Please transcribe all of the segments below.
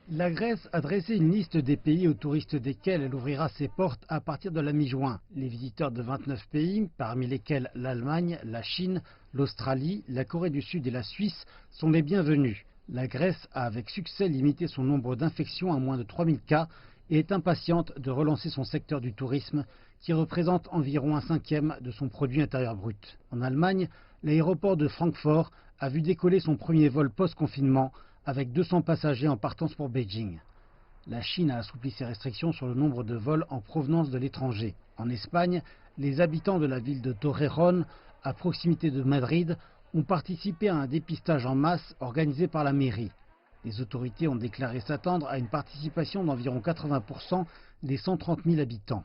La Grèce a dressé une liste des pays aux touristes desquels elle ouvrira ses portes à partir de la mi-juin. Les visiteurs de 29 pays, parmi lesquels l'Allemagne, la Chine, l'Australie, la Corée du Sud et la Suisse, sont les bienvenus. La Grèce a avec succès limité son nombre d'infections à moins de 3000 cas et est impatiente de relancer son secteur du tourisme qui représente environ un cinquième de son produit intérieur brut. En Allemagne, l'aéroport de Francfort a vu décoller son premier vol post-confinement avec 200 passagers en partance pour Beijing. La Chine a assoupli ses restrictions sur le nombre de vols en provenance de l'étranger. En Espagne, les habitants de la ville de Torrejón, à proximité de Madrid, ont participé à un dépistage en masse organisé par la mairie. Les autorités ont déclaré s'attendre à une participation d'environ 80% des 130 000 habitants.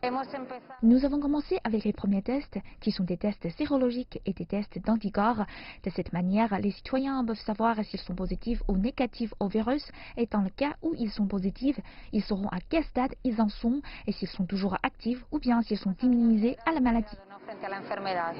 Nous avons commencé avec les premiers tests, qui sont des tests sérologiques et des tests d'anticorps. De cette manière, les citoyens peuvent savoir s'ils sont positifs ou négatifs au virus, et dans le cas où ils sont positifs, ils sauront à quel stade ils en sont, et s'ils sont toujours actifs ou bien s'ils sont immunisés à la maladie.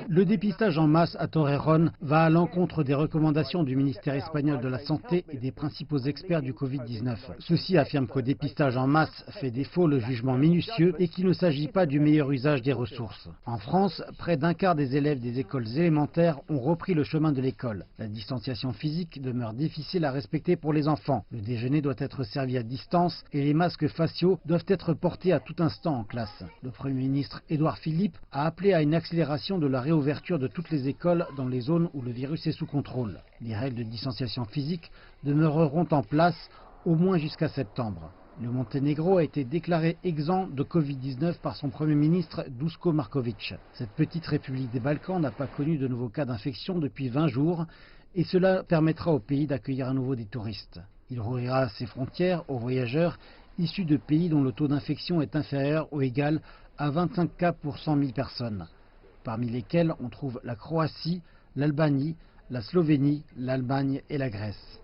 Le dépistage en masse à Torrejón va à l'encontre des recommandations du ministère espagnol de la Santé et des principaux experts du Covid-19. Ceux-ci affirment qu'au dépistage en masse fait défaut le jugement minutieux et qu'il ne s'agit pas du meilleur usage des ressources. En France, près d'un quart des élèves des écoles élémentaires ont repris le chemin de l'école. La distanciation physique demeure difficile à respecter pour les enfants. Le déjeuner doit être servi à distance et les masques faciaux doivent être portés à tout instant en classe. Le Premier ministre Édouard Philippe a appelé à une accélération de la réouverture de toutes les écoles dans les zones où le virus est sous contrôle. Les règles de distanciation physique demeureront en place au moins jusqu'à septembre. Le Monténégro a été déclaré exempt de Covid-19 par son Premier ministre Duško Marković. Cette petite république des Balkans n'a pas connu de nouveaux cas d'infection depuis 20 jours et cela permettra au pays d'accueillir à nouveau des touristes. Il rouvrira ses frontières aux voyageurs issus de pays dont le taux d'infection est inférieur ou égal à 25 cas pour 100 000 personnes, parmi lesquels on trouve la Croatie, l'Albanie, la Slovénie, l'Allemagne et la Grèce.